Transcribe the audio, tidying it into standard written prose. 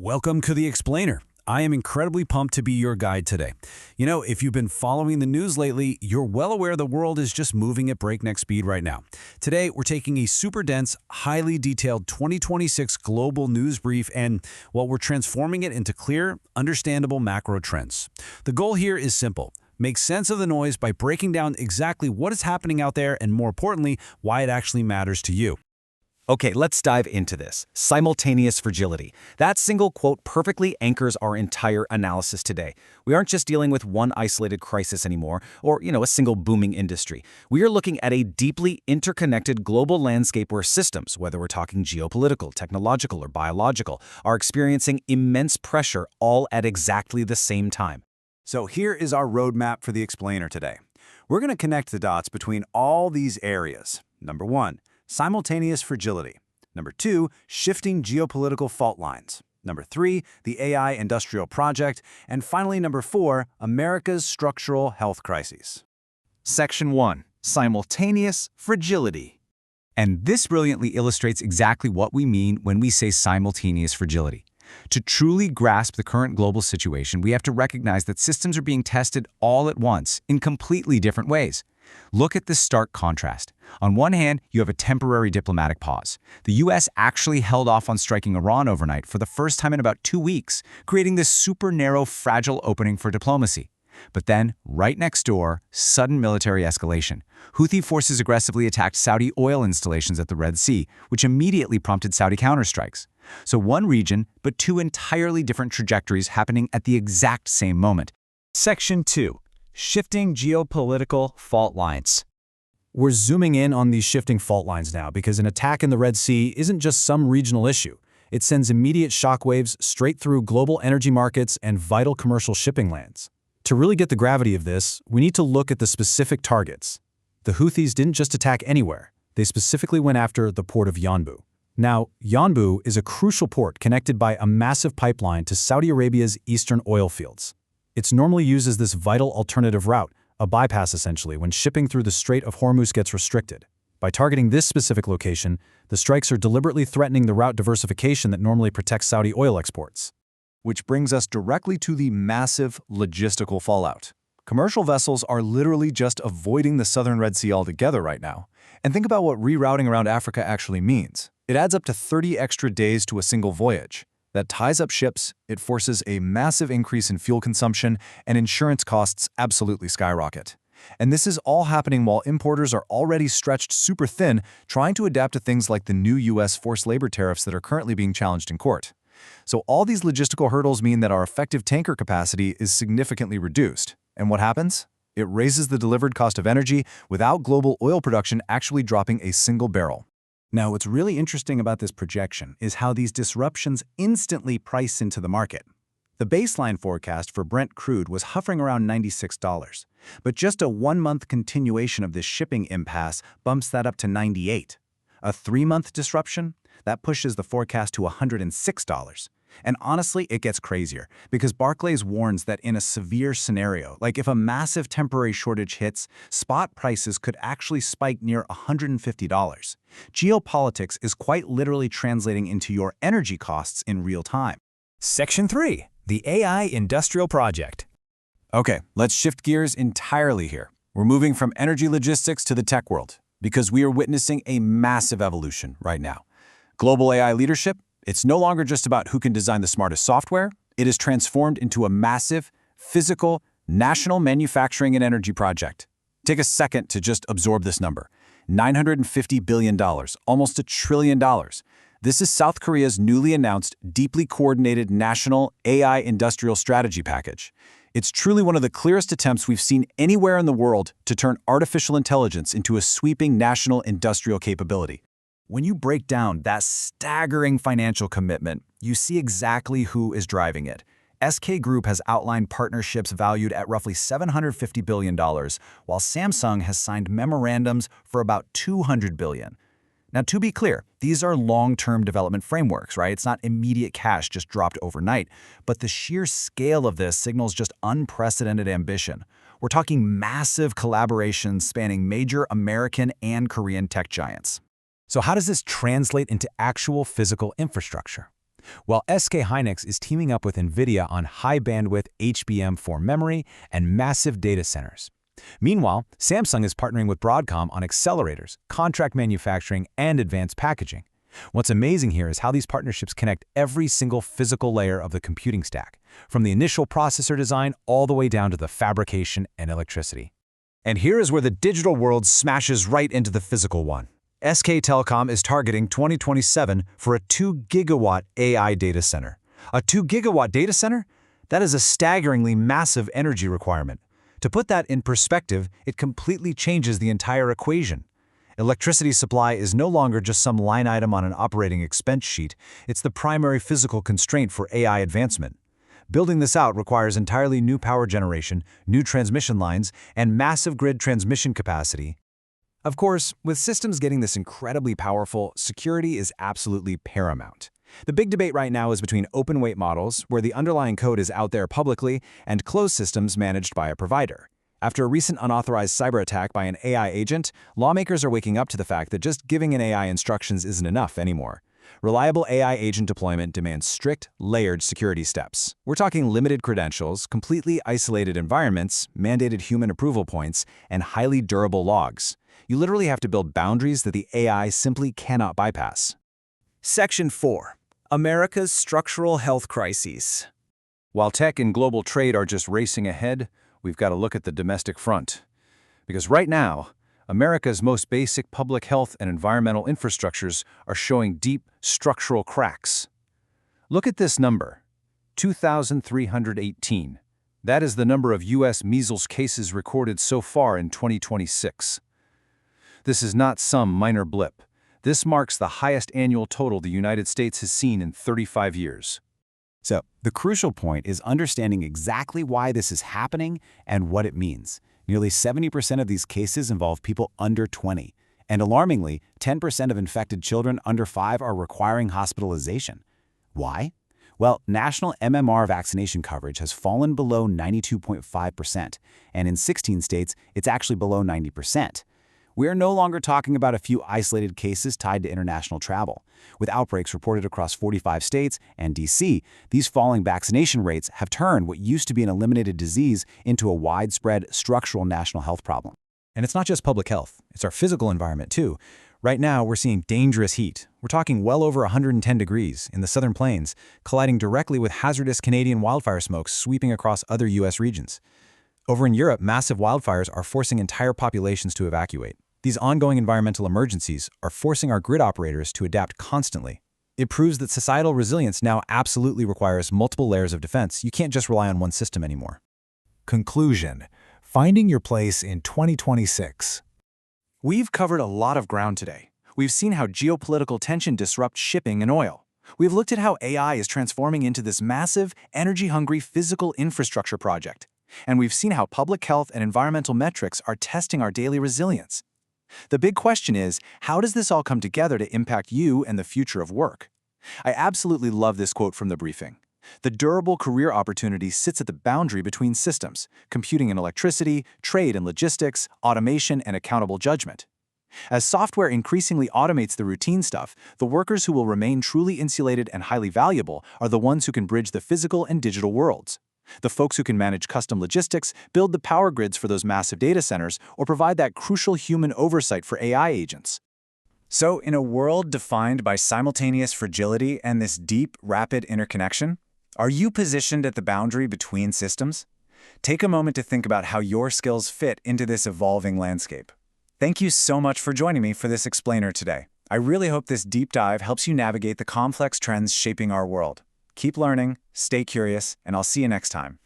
Welcome to The Explainer. I am incredibly pumped to be your guide today. You know, if you've been following the news lately, you're well aware the world is just moving at breakneck speed right now. Today, we're taking a super dense, highly detailed 2026 global news brief and, well, we're transforming it into clear, understandable macro trends. The goal here is simple. Make sense of the noise by breaking down exactly what is happening out there and, more importantly, why it actually matters to you. Okay, let's dive into this. Simultaneous fragility. That single quote perfectly anchors our entire analysis today. We aren't just dealing with one isolated crisis anymore, or, a single booming industry. We are looking at a deeply interconnected global landscape where systems, whether we're talking geopolitical, technological, or biological, are experiencing immense pressure all at exactly the same time. So here is our roadmap for The Explainer today. We're going to connect the dots between all these areas. Number 1. Simultaneous fragility. Number 2, shifting geopolitical fault lines. Number 3, the AI industrial project. And finally, number 4, America's structural health crises. Section 1. Simultaneous fragility. And this brilliantly illustrates exactly what we mean when we say simultaneous fragility. To truly grasp the current global situation, we have to recognize that systems are being tested all at once in completely different ways. Look at this stark contrast. On one hand, you have a temporary diplomatic pause. The U.S. actually held off on striking Iran overnight for the first time in about 2 weeks, creating this super narrow, fragile opening for diplomacy. But then, right next door, sudden military escalation. Houthi forces aggressively attacked Saudi oil installations at the Red Sea, which immediately prompted Saudi counterstrikes. So one region, but two entirely different trajectories happening at the exact same moment. Section 2. Shifting geopolitical fault lines. We're zooming in on these shifting fault lines now because an attack in the Red Sea isn't just some regional issue. It sends immediate shockwaves straight through global energy markets and vital commercial shipping lanes. To really get the gravity of this, we need to look at the specific targets. The Houthis didn't just attack anywhere. They specifically went after the port of Yanbu. Now, Yanbu is a crucial port connected by a massive pipeline to Saudi Arabia's eastern oil fields. It's normally used as this vital alternative route, a bypass essentially, when shipping through the Strait of Hormuz gets restricted. By targeting this specific location, the strikes are deliberately threatening the route diversification that normally protects Saudi oil exports. Which brings us directly to the massive logistical fallout. Commercial vessels are literally just avoiding the southern Red Sea altogether right now. And think about what rerouting around Africa actually means. It adds up to 30 extra days to a single voyage. That ties up ships, it forces a massive increase in fuel consumption, and insurance costs absolutely skyrocket. And this is all happening while importers are already stretched super thin, trying to adapt to things like the new U.S. forced labor tariffs that are currently being challenged in court. So all these logistical hurdles mean that our effective tanker capacity is significantly reduced. And what happens? It raises the delivered cost of energy without global oil production actually dropping a single barrel. Now, what's really interesting about this projection is how these disruptions instantly price into the market. The baseline forecast for Brent crude was hovering around $96, but just a one-month continuation of this shipping impasse bumps that up to $98. A 3-month disruption? That pushes the forecast to $106. And honestly, it gets crazier, because Barclays warns that in a severe scenario, like if a massive temporary shortage hits, spot prices could actually spike near $150. Geopolitics is quite literally translating into your energy costs in real time. Section 3. The AI Industrial Project. Okay, let's shift gears entirely here. We're moving from energy logistics to the tech world, because we are witnessing a massive evolution right now. Global AI leadership, it's no longer just about who can design the smartest software. It is transformed into a massive, physical, national manufacturing and energy project. Take a second to just absorb this number. $950 billion, almost $1 trillion. This is South Korea's newly announced, deeply coordinated national AI industrial strategy package. It's truly one of the clearest attempts we've seen anywhere in the world to turn artificial intelligence into a sweeping national industrial capability. When you break down that staggering financial commitment, you see exactly who is driving it. SK Group has outlined partnerships valued at roughly $750 billion, while Samsung has signed memorandums for about $200 billion. Now, to be clear, these are long-term development frameworks, right? It's not immediate cash just dropped overnight, but the sheer scale of this signals just unprecedented ambition. We're talking massive collaborations spanning major American and Korean tech giants. So how does this translate into actual physical infrastructure? while SK Hynix is teaming up with NVIDIA on high-bandwidth HBM4 memory and massive data centers. Meanwhile, Samsung is partnering with Broadcom on accelerators, contract manufacturing, and advanced packaging. What's amazing here is how these partnerships connect every single physical layer of the computing stack, from the initial processor design all the way down to the fabrication and electricity. And here is where the digital world smashes right into the physical one. SK Telecom is targeting 2027 for a 2 gigawatt AI data center. A 2 gigawatt data center? That is a staggeringly massive energy requirement. To put that in perspective, it completely changes the entire equation. Electricity supply is no longer just some line item on an operating expense sheet, it's the primary physical constraint for AI advancement. Building this out requires entirely new power generation, new transmission lines, and massive grid transmission capacity. Of course, with systems getting this incredibly powerful, security is absolutely paramount. The big debate right now is between open-weight models, where the underlying code is out there publicly, and closed systems managed by a provider. After a recent unauthorized cyber attack by an AI agent, lawmakers are waking up to the fact that just giving an AI instructions isn't enough anymore. Reliable AI agent deployment demands strict, layered security steps. We're talking limited credentials, completely isolated environments, mandated human approval points, and highly durable logs. You literally have to build boundaries that the AI simply cannot bypass. Section 4. America's Structural Health Crises. While tech and global trade are just racing ahead, we've got to look at the domestic front. Because right now, America's most basic public health and environmental infrastructures are showing deep structural cracks. Look at this number, 2,318. That is the number of U.S. measles cases recorded so far in 2026. This is not some minor blip. This marks the highest annual total the United States has seen in 35 years. So, the crucial point is understanding exactly why this is happening and what it means. Nearly 70% of these cases involve people under 20. And alarmingly, 10% of infected children under 5 are requiring hospitalization. Why? Well, national MMR vaccination coverage has fallen below 92.5%, and in 16 states, it's actually below 90%. We are no longer talking about a few isolated cases tied to international travel. With outbreaks reported across 45 states and D.C., these falling vaccination rates have turned what used to be an eliminated disease into a widespread structural national health problem. And it's not just public health, it's our physical environment too. Right now, we're seeing dangerous heat. We're talking well over 110 degrees in the southern plains, colliding directly with hazardous Canadian wildfire smoke sweeping across other U.S. regions. Over in Europe, massive wildfires are forcing entire populations to evacuate. These ongoing environmental emergencies are forcing our grid operators to adapt constantly. It proves that societal resilience now absolutely requires multiple layers of defense. You can't just rely on one system anymore. Conclusion: finding your place in 2026. We've covered a lot of ground today. We've seen how geopolitical tension disrupts shipping and oil. We've looked at how AI is transforming into this massive, energy-hungry physical infrastructure project. And we've seen how public health and environmental metrics are testing our daily resilience. The big question is, how does this all come together to impact you and the future of work? I absolutely love this quote from the briefing. The durable career opportunity sits at the boundary between systems, computing and electricity, trade and logistics, automation and accountable judgment. As software increasingly automates the routine stuff, the workers who will remain truly insulated and highly valuable are the ones who can bridge the physical and digital worlds. The folks who can manage custom logistics, build the power grids for those massive data centers, or provide that crucial human oversight for AI agents. So, in a world defined by simultaneous fragility and this deep, rapid interconnection, are you positioned at the boundary between systems? Take a moment to think about how your skills fit into this evolving landscape. Thank you so much for joining me for this explainer today. I really hope this deep dive helps you navigate the complex trends shaping our world. Keep learning, stay curious, and I'll see you next time.